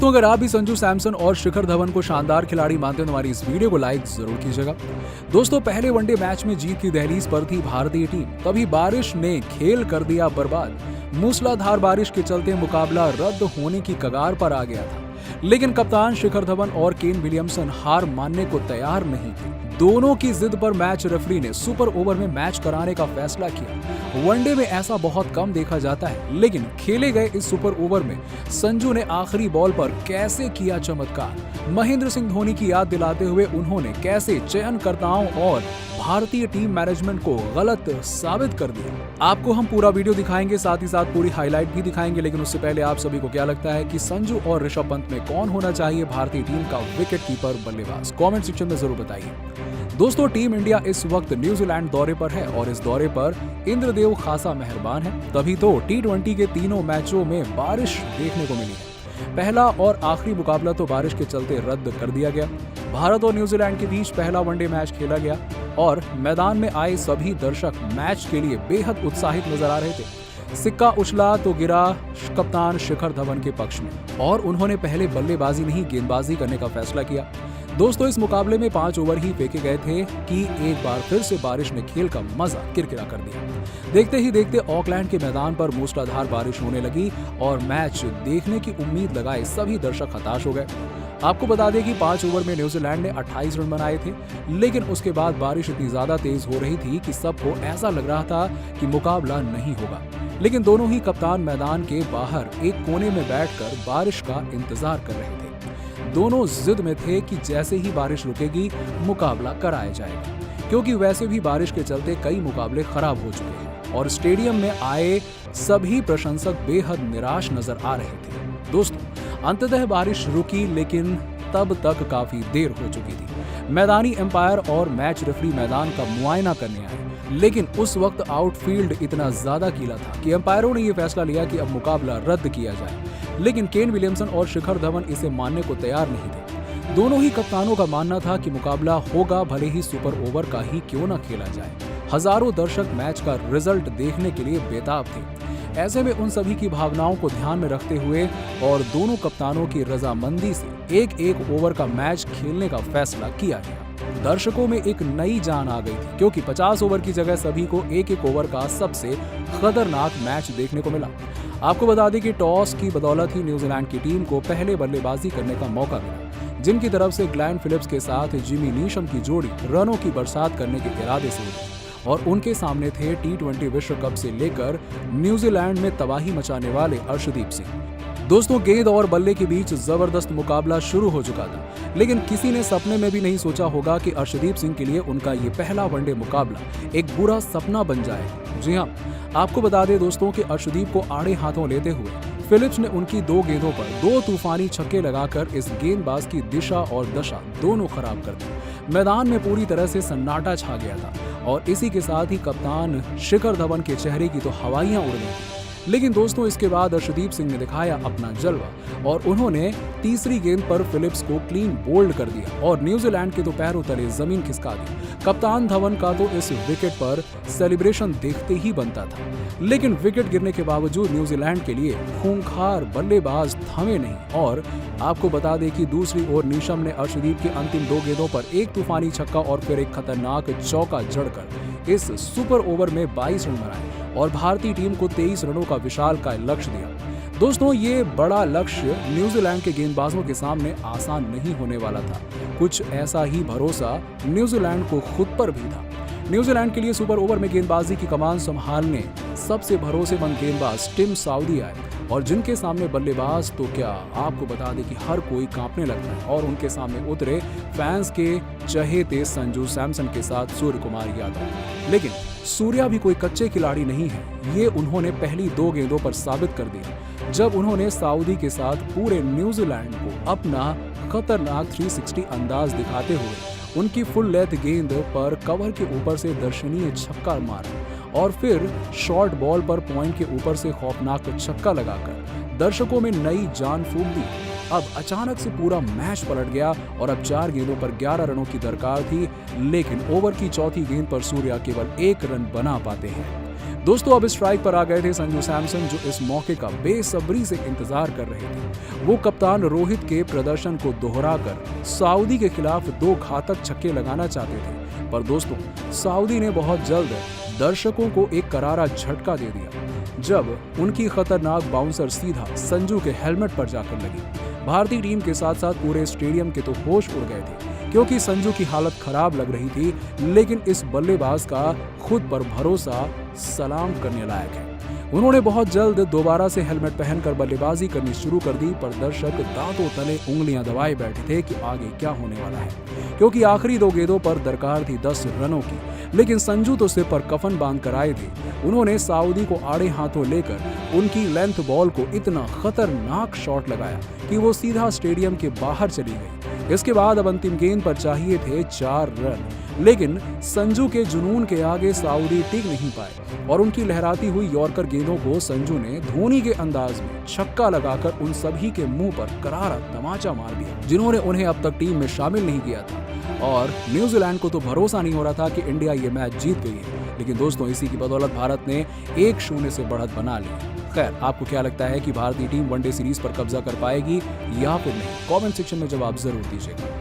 दोस्तों, अगर आप भी संजू सैमसन और शिखर धवन को शानदार खिलाड़ी मानते हैं तो हमारी इस वीडियो को लाइक जरूर कीजिएगा। दोस्तों, पहले वनडे मैच में जीत की दहलीज पर थी भारतीय टीम, तभी बारिश ने खेल कर दिया बर्बाद। मूसलाधार बारिश के चलते मुकाबला रद्द होने की कगार पर आ गया था, लेकिन कप्तान शिखर धवन और केन विलियमसन हार मानने को तैयार नहीं थे। दोनों की जिद पर मैच रेफरी ने सुपर ओवर में मैच कराने का फैसला किया। वनडे में ऐसा बहुत कम देखा जाता है, लेकिन खेले गए इस सुपर ओवर में संजू ने आखिरी बॉल पर कैसे किया चमत्कार। महेंद्र सिंह धोनी की याद दिलाते हुए उन्होंने कैसे चयनकर्ताओं और भारतीय टीम मैनेजमेंट को गलत साबित कर दिया। आपको हम पूरा वीडियो दिखाएंगे, साथ ही साथ पूरी हाईलाइट भी दिखाएंगे, लेकिन उससे पहले आप सभी को क्या लगता है कि संजू और ऋषभ पंत में कौन होना चाहिए भारतीय टीम का विकेट कीपर बल्लेबाज? कमेंट सेक्शन में जरूर बताइए। दोस्तों, टीम इंडिया इस वक्त न्यूजीलैंड दौरे पर है और इस दौरे पर इंद्रदेव खासा मेहरबान है, तभी तो T20 के तीनों मैचों में बारिश देखने को मिली है। पहला और आखिरी मुकाबला तो बारिश के चलते रद्द कर दिया गया। भारत और न्यूजीलैंड के बीच पहला वनडे मैच खेला गया और मैदान में आए सभी दर्शक मैच के लिए बेहद उत्साहित नजर आ रहे थे। सिक्का उछला तो गिरा कप्तान शिखर धवन के पक्ष में और उन्होंने पहले बल्लेबाजी नहीं गेंदबाजी करने का फैसला किया। दोस्तों, इस मुकाबले में 5 ओवर ही फेंके गए थे कि एक बार फिर से बारिश ने खेल का मजा किरकिरा कर दिया। देखते ही देखते ऑकलैंड के मैदान पर मूसलाधार बारिश होने लगी और मैच देखने की उम्मीद लगाए सभी दर्शक हताश हो गए। आपको बता दें कि 5 ओवर में न्यूजीलैंड ने 28 रन बनाए थे, लेकिन उसके बाद बारिश इतनी ज्यादा तेज हो रही थी कि सबको ऐसा लग रहा था कि मुकाबला नहीं होगा। लेकिन दोनों ही कप्तान मैदान के बाहर एक कोने में बैठकर बारिश का इंतजार कर रहे थे। दोनों जिद में थे कि जैसे ही बारिश रुकेगी मुकाबला कराया जाएगा, क्योंकि वैसे भी बारिश के चलते कई मुकाबले खराब हो चुके हैं और स्टेडियम में आए सभी प्रशंसक बेहद निराश नजर आ रहे थे। दोस्तों, अंततः बारिश रुकी, लेकिन तब तक काफी देर हो चुकी थी। मैदानी एम्पायर और मैच रेफरी मैदान का मुआयना करने आए, लेकिन उस वक्त आउटफील्ड इतना ज्यादा गीला था कि एम्पायरों ने यह फैसला लिया कि अब मुकाबला रद्द किया जाए। लेकिन केन विलियमसन और शिखर धवन इसे मानने को तैयार नहीं थे। दोनों ही कप्तानों का मानना था कि मुकाबला होगा, भले ही सुपर ओवर का ही क्यों न खेला जाए। हजारों दर्शक मैच का रिजल्ट देखने के लिए बेताब थे। ऐसे में उन सभी की भावनाओं को ध्यान में रखते हुए और दोनों कप्तानों की रजामंदी से एक ओवर का मैच खेलने का फैसला किया गया। दर्शकों में एक नई जान आ गई थी, क्योंकि 50 ओवर की जगह सभी को एक ओवर का सबसे खतरनाक मैच देखने को मिला। आपको बता दें कि टॉस की बदौलत ही न्यूजीलैंड की टीम को पहले बल्लेबाजी करने का मौका मिला, जिनकी तरफ से ग्लेन फिलिप्स के साथ जिमी नीशम की जोड़ी रनों की बरसात करने के इरादे से उठी और उनके सामने थे T20 विश्व कप से लेकर न्यूजीलैंड में तबाही मचाने वाले अर्शदीप सिंह। दोस्तों, गेंद और बल्ले के बीच जबरदस्त मुकाबला शुरू हो चुका था, लेकिन किसी ने सपने में भी नहीं सोचा होगा कि अर्शदीप सिंह के लिए उनका ये पहला वनडे मुकाबला एक बुरा सपना बन जाएगा। जी हाँ, आपको बता दें दोस्तों कि अर्शदीप को आड़े हाथों लेते हुए फिलिप्स ने उनकी 2 गेंदों पर 2 तूफानी छक्के लगाकर इस गेंदबाज की दिशा और दशा दोनों खराब कर दी। मैदान में पूरी तरह से सन्नाटा छा गया था और इसी के साथ ही कप्तान शिखर धवन के चेहरे की तो हवाइयां उड़ गई थी। लेकिन दोस्तों, इसके बाद अर्शदीप सिंह ने दिखाया अपना जलवा और उन्होंने तीसरी गेंद पर फिलिप्स को क्लीन बोल्ड कर दिया और न्यूजीलैंड के तो पैरों तले जमीन खिसका दी। कप्तान धवन का तो इस विकेट पर सेलिब्रेशन देखते ही बनता था, लेकिन विकेट गिरने के बावजूद न्यूजीलैंड के लिए खूंखार बल्लेबाज थमे नहीं। और आपको बता दें कि दूसरी ओर नीशम ने अर्शदीप के अंतिम 2 गेंदों पर एक तूफानी छक्का और फिर एक खतरनाक चौका जड़कर इस सुपर ओवर में 22 रन बनाए और भारतीय टीम को 23 रनों का विशालकाय लक्ष्य दिया। दोस्तों, ये बड़ा लक्ष्य न्यूजीलैंड के गेंदबाजों के सामने आसान नहीं होने वाला था। कुछ ऐसा ही भरोसा न्यूजीलैंड को खुद पर भी था। न्यूजीलैंड के लिए सुपर ओवर में गेंदबाजी की कमान संभालने सबसे भरोसेमंद गेंदबाज टिम साउदी आए और जिनके सामने बल्लेबाज तो क्या, आपको बता दें कि हर कोई कांपने लगता है और उनके सामने उतरे फैंस के चहेते संजू सैमसन के साथ सूर्य कुमार यादव। लेकिन सूर्या भी कोई कच्चे खिलाड़ी नहीं है, ये उन्होंने पहली 2 गेंदों पर साबित कर दिया, जब उन्होंने साउदी के साथ पूरे न्यूजीलैंड को अपना खतरनाक 360 अंदाज दिखाते हुए उनकी फुल लेंथ गेंद पर कवर के ऊपर से दर्शनीय छक्का मारा और फिर शॉर्ट बॉल पर पॉइंट के ऊपर से खौफनाक छक्का लगाकर दर्शकों में नई जान फूंक दी। अब अचानक से पूरा मैच पलट गया और अब 4 गेंदों पर 11 रनों की दरकार थी, लेकिन ओवर की चौथी गेंद पर सूर्या केवल 1 रन बना पाते हैं। दोस्तों अब स्ट्राइक पर आ गए थे संजू सैमसन, जो इस मौके का बेसब्री से इंतजार कर रहे थे। वो कप्तान रोहित के प्रदर्शन को दोहराकर सऊदी के खिलाफ 2 घातक छक्के लगाना चाहते थे, पर दोस्तों सऊदी ने बहुत जल्द दर्शकों को एक करारा झटका दे दिया जब उनकी खतरनाक बाउंसर सीधा संजू के हेलमेट पर जाकर लगी। भारतीय टीम के साथ साथ पूरे स्टेडियम के तो होश उड़ गए थे, क्योंकि संजू की हालत खराब लग रही थी, लेकिन इस बल्लेबाज का खुद पर भरोसा सलाम करने लायक है। उन्होंने बहुत जल्द दोबारा से हेलमेट पहनकर बल्लेबाजी करनी शुरू कर दी, पर दर्शक दांतों तले उंगलियां दबाए बैठे थे कि आगे क्या होने वाला है, क्योंकि आखिरी 2 गेंदों पर दरकार थी 10 रनों की, लेकिन संजू तो सिर पर कफन बांध कर आए थे। उन्होंने सऊदी को आड़े हाथों लेकर उनकी लेंथ बॉल को इतना खतरनाक शॉट लगाया कि वो सीधा स्टेडियम के बाहर चली गई। इसके बाद अब अंतिम गेंद पर चाहिए थे 4 रन, लेकिन संजू के जुनून के आगे सऊदी टिक नहीं पाए और उनकी लहराती हुई यॉर्कर गेंदों को संजू ने धोनी के अंदाज में छक्का लगाकर उन सभी के मुंह पर करारा तमाचा मार दिया, जिन्होंने उन्हें अब तक टीम में शामिल नहीं किया था। और न्यूजीलैंड को तो भरोसा नहीं हो रहा था कि इंडिया ये मैच जीत गई है, लेकिन दोस्तों इसी की बदौलत भारत ने 1-0 से बढ़त बना ली। खैर, आपको क्या लगता है कि भारतीय टीम वनडे सीरीज पर कब्जा कर पाएगी या फिर नहीं? कमेंट सेक्शन में जवाब जरूर दीजिएगा।